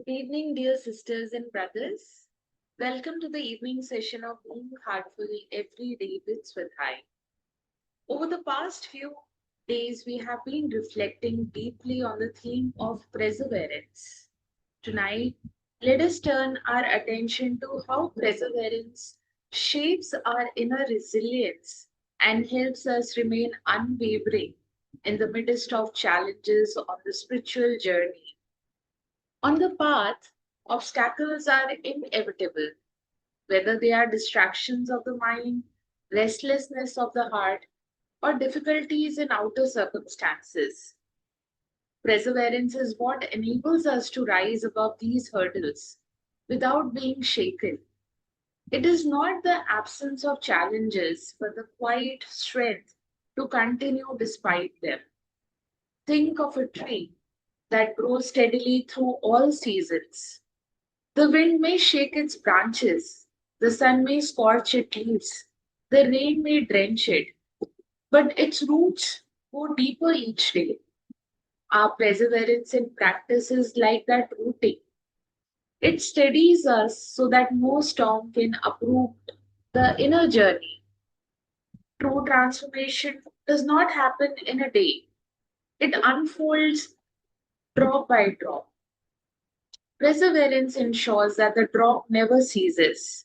Good evening, dear sisters and brothers. Welcome to the evening session of Being Heartful Every Day with Swadhyaya. Over the past few days, we have been reflecting deeply on the theme of perseverance. Tonight, let us turn our attention to how perseverance shapes our inner resilience and helps us remain unwavering in the midst of challenges on the spiritual journey. On the path, obstacles are inevitable, whether they are distractions of the mind, restlessness of the heart, or difficulties in outer circumstances. Perseverance is what enables us to rise above these hurdles without being shaken. It is not the absence of challenges, but the quiet strength to continue despite them. Think of a tree that grows steadily through all seasons. The wind may shake its branches, the sun may scorch its leaves, the rain may drench it, but its roots go deeper each day. Our perseverance in practice is like that rooting. It steadies us so that no storm can uproot the inner journey. True transformation does not happen in a day, it unfolds drop by drop. Perseverance ensures that the drop never ceases.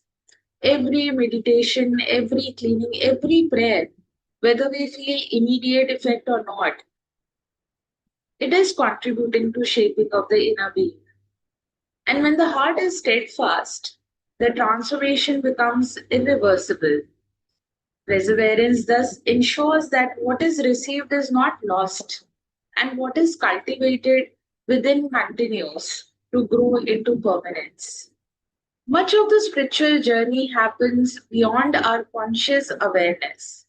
Every meditation, every cleaning, every prayer, whether we feel immediate effect or not, it is contributing to shaping of the inner being. And when the heart is steadfast, the transformation becomes irreversible. Perseverance thus ensures that what is received is not lost, and what is cultivated within continues to grow into permanence. Much of the spiritual journey happens beyond our conscious awareness.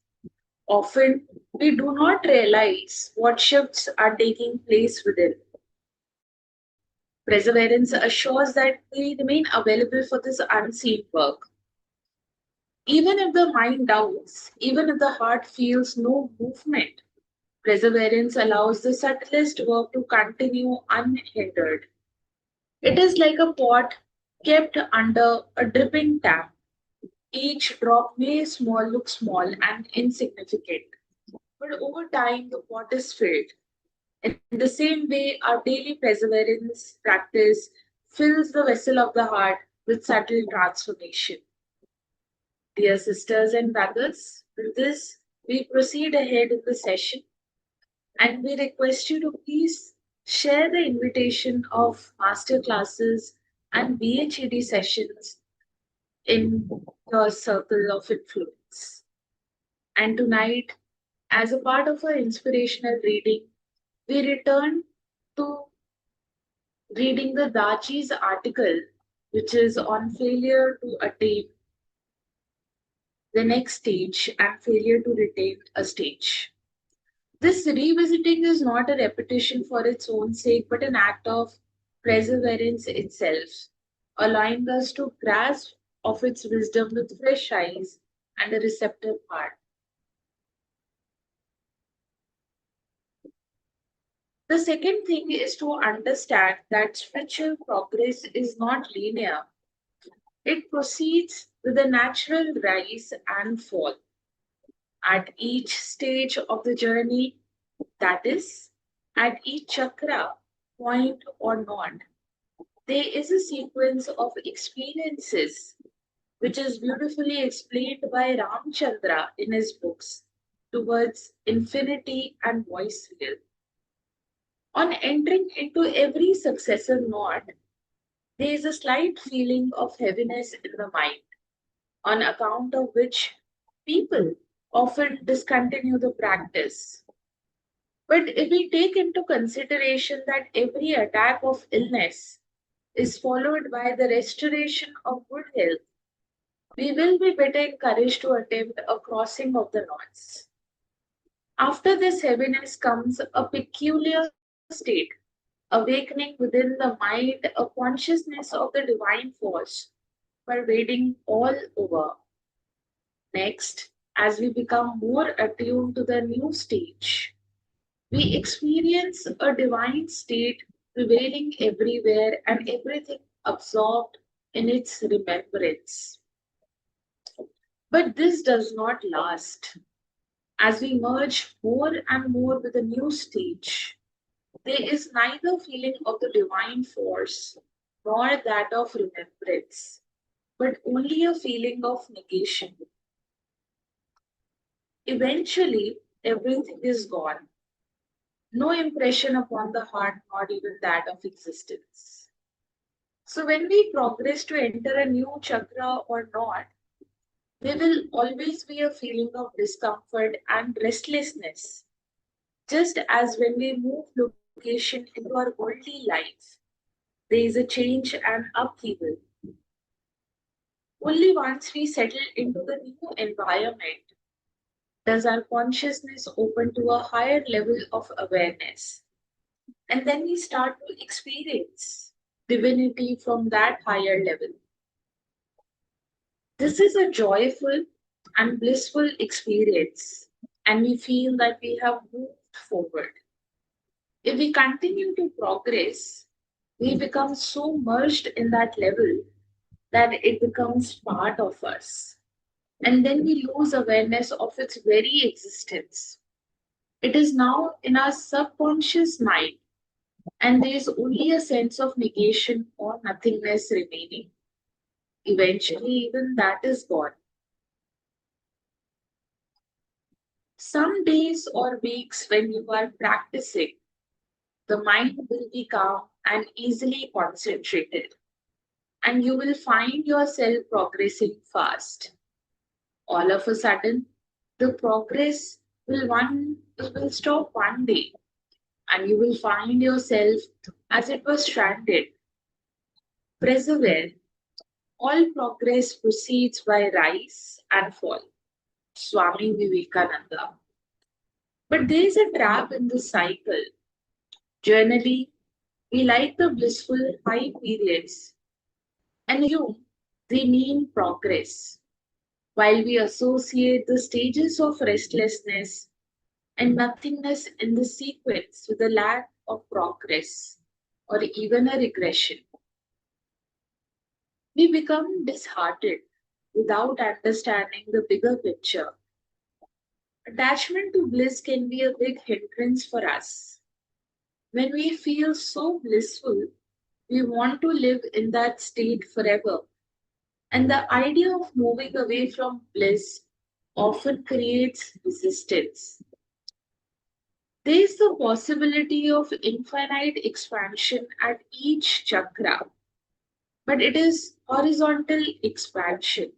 Often, we do not realize what shifts are taking place within. Perseverance assures that we remain available for this unseen work. Even if the mind doubts, even if the heart feels no movement, perseverance allows the subtlest work to continue unhindered. It is like a pot kept under a dripping tap. Each drop may look small and insignificant, but over time the pot is filled. In the same way, our daily perseverance practice fills the vessel of the heart with subtle transformation. Dear sisters and brothers, with this, we proceed ahead in the session and we request you to please share the invitation of master classes and BHED sessions in your circle of influence. And tonight, as a part of our inspirational reading, we return to reading the Daji's article, which is on failure to attain the next stage and failure to retain a stage. This revisiting is not a repetition for its own sake, but an act of perseverance itself, allowing us to grasp of its wisdom with fresh eyes and a receptive heart. The second thing is to understand that spiritual progress is not linear. It proceeds with a natural rise and fall. At each stage of the journey, that is, at each chakra, point, or node, there is a sequence of experiences which is beautifully explained by Ramchandra in his books Towards Infinity and Voice Real. On entering into every successive node, there is a slight feeling of heaviness in the mind, on account of which people often discontinue the practice. But if we take into consideration that every attack of illness is followed by the restoration of good health, we will be better encouraged to attempt a crossing of the knots. After this heaviness comes a peculiar state, awakening within the mind a consciousness of the divine force pervading all over. Next, as we become more attuned to the new stage, we experience a divine state prevailing everywhere and everything absorbed in its remembrance. But this does not last. As we merge more and more with a new stage, there is neither feeling of the divine force nor that of remembrance, but only a feeling of negation. Eventually, everything is gone. No impression upon the heart, not even that of existence. So, when we progress to enter a new chakra or not, there will always be a feeling of discomfort and restlessness. Just as when we move location into our worldly life, there is a change and upheaval. Only once we settle into the new environment does our consciousness open to a higher level of awareness. And then we start to experience divinity from that higher level. This is a joyful and blissful experience, and we feel that we have moved forward. If we continue to progress, we become so merged in that level that it becomes part of us. And then we lose awareness of its very existence. It is now in our subconscious mind, and there is only a sense of negation or nothingness remaining. Eventually, even that is gone. Some days or weeks when you are practicing, the mind will be calm and easily concentrated, and you will find yourself progressing fast. All of a sudden, the progress will stop one day, and you will find yourself as it was stranded. Persevere. All progress proceeds by rise and fall. Swami Vivekananda. But there is a trap in this cycle. Generally, we like the blissful high periods and assume they mean progress, while we associate the stages of restlessness and nothingness in the sequence with a lack of progress or even a regression. We become disheartened without understanding the bigger picture. Attachment to bliss can be a big hindrance for us. When we feel so blissful, we want to live in that state forever. And the idea of moving away from bliss often creates resistance. There is the possibility of infinite expansion at each chakra, but it is horizontal expansion.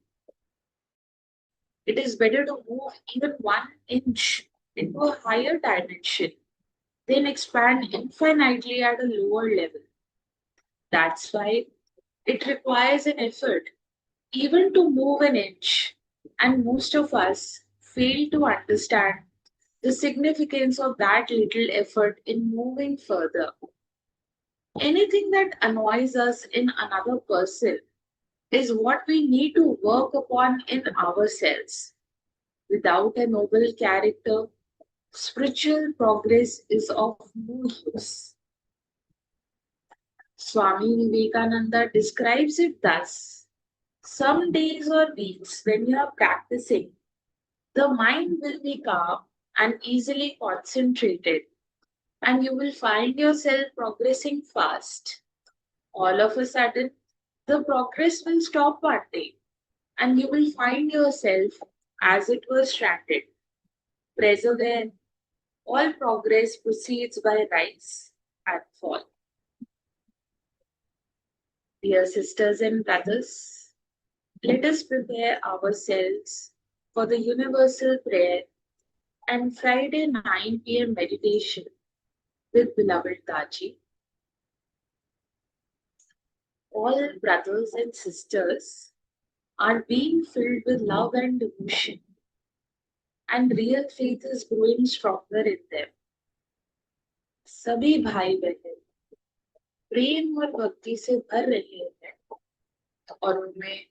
It is better to move even 1 inch into a higher dimension than expand infinitely at a lower level. That's why it requires an effort, even to move an inch. And most of us fail to understand the significance of that little effort in moving further. Anything that annoys us in another person is what we need to work upon in ourselves. Without a noble character, spiritual progress is of no use. Swami Vivekananda describes it thus: some days or weeks when you are practicing, the mind will be calm and easily concentrated, and you will find yourself progressing fast. All of a sudden, the progress will stop one day, and you will find yourself as it was stranded. Persevere. All progress proceeds by rise and fall. Dear sisters and brothers, let us prepare ourselves for the universal prayer and Friday 9 p.m. meditation with beloved Taji. All brothers and sisters are being filled with love and devotion, and real faith is growing stronger in them. सभी भाई बहन प्रेम और भक्ति से भर रहे हैं और उनमें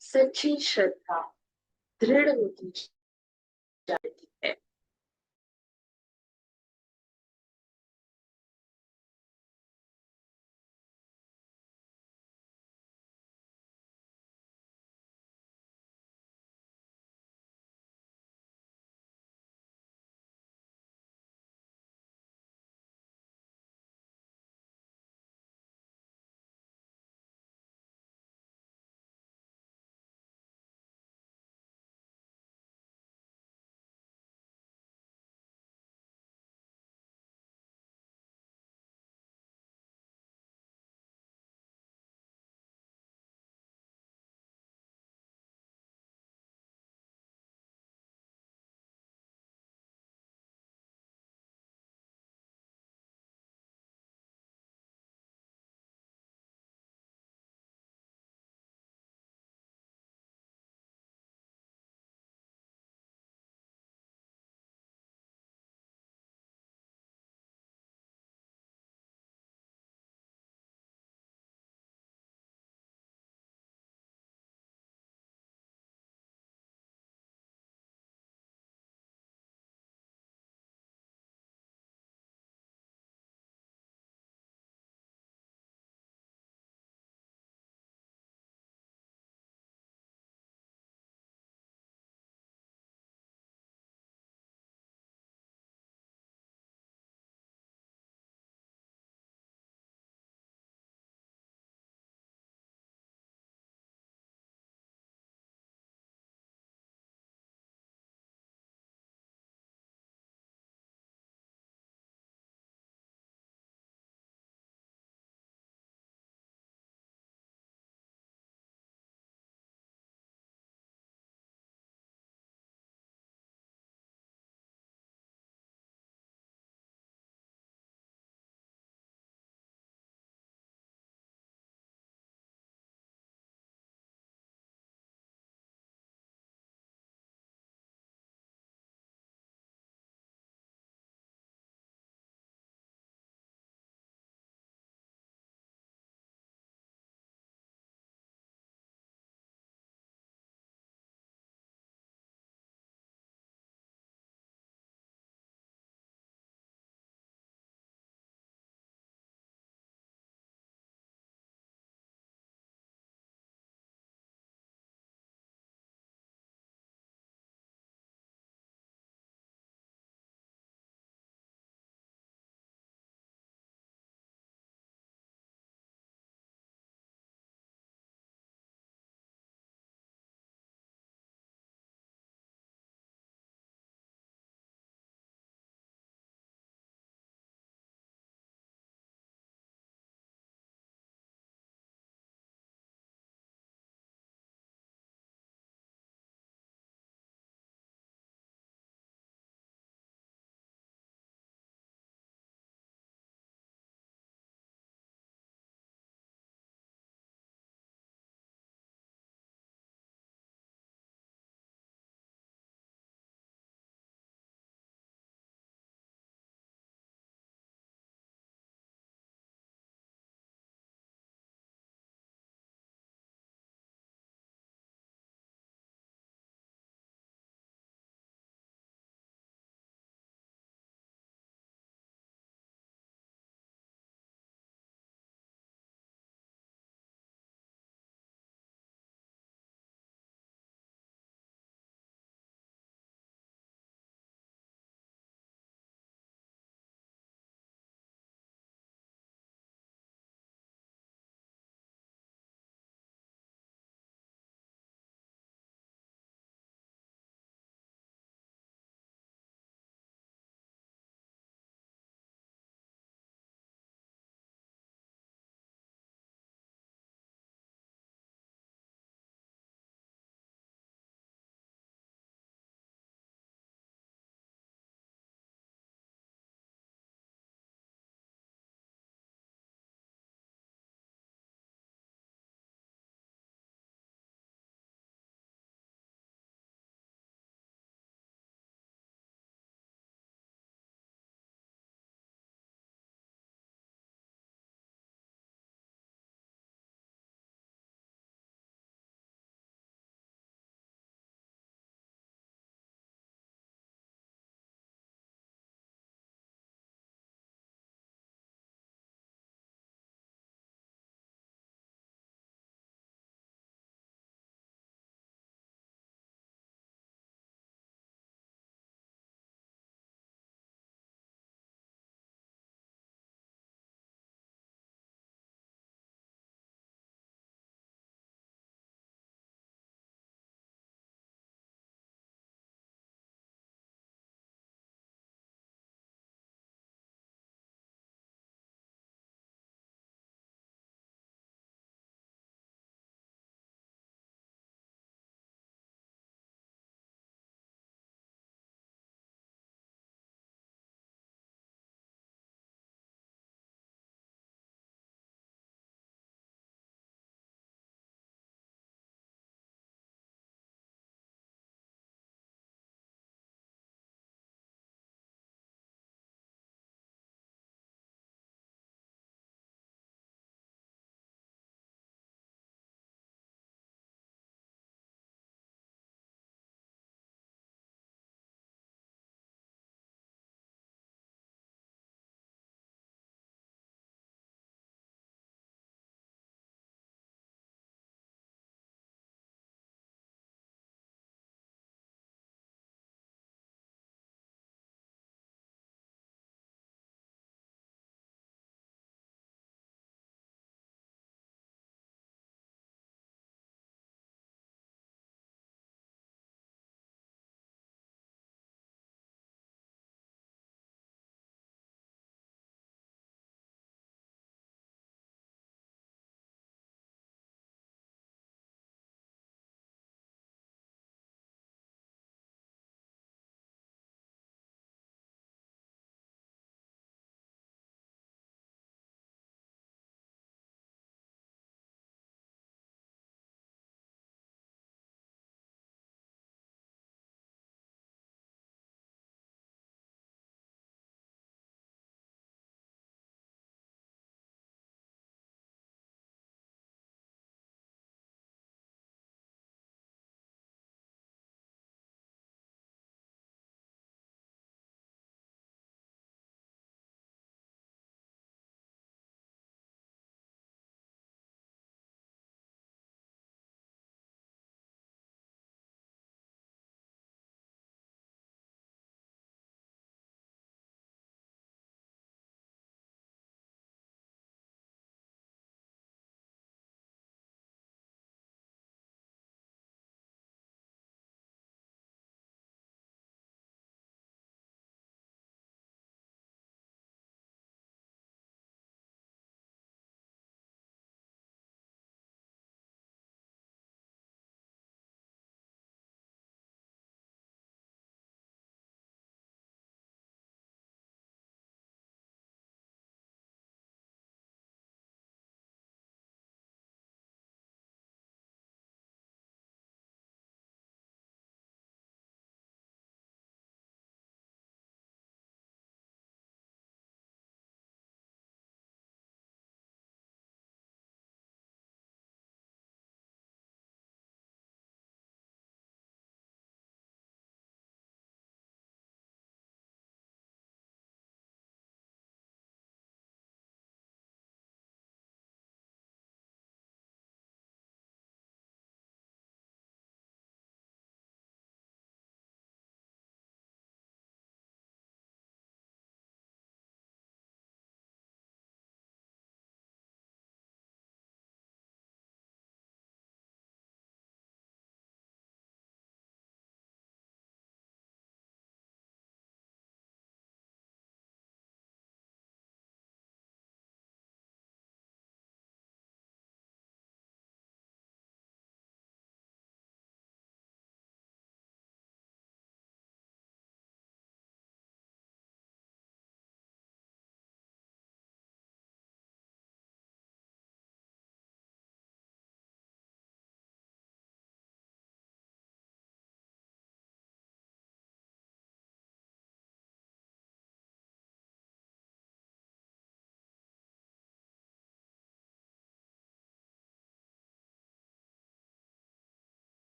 सच्ची श्रद्धा दृढ़ होती जा रही है.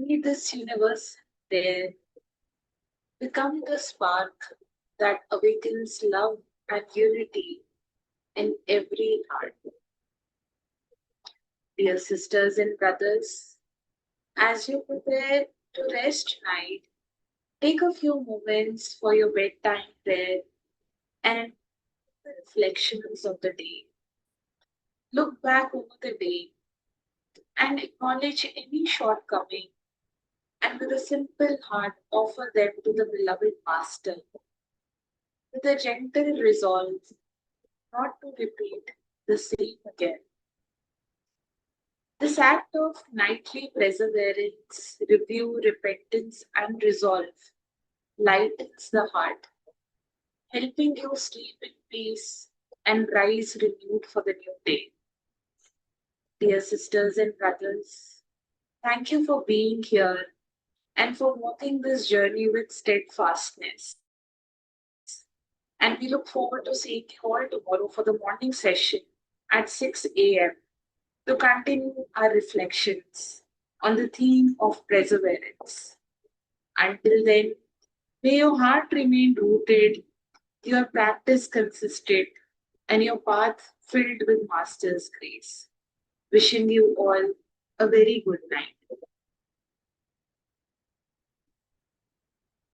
Be this universe there, become the spark that awakens love and unity in every heart. Dear sisters and brothers, as you prepare to rest tonight, take a few moments for your bedtime prayer and the reflections of the day. Look back over the day and acknowledge any shortcoming, and with a simple heart offer them to the beloved Master with a gentle resolve not to repeat the same again. This act of nightly perseverance, review, repentance, and resolve lightens the heart, helping you sleep in peace and rise renewed for the new day. Dear sisters and brothers, thank you for being here and for walking this journey with steadfastness. And we look forward to seeing you all tomorrow for the morning session at 6 a.m. to continue our reflections on the theme of perseverance. Until then, may your heart remain rooted, your practice consistent, and your path filled with Master's grace. Wishing you all a very good night.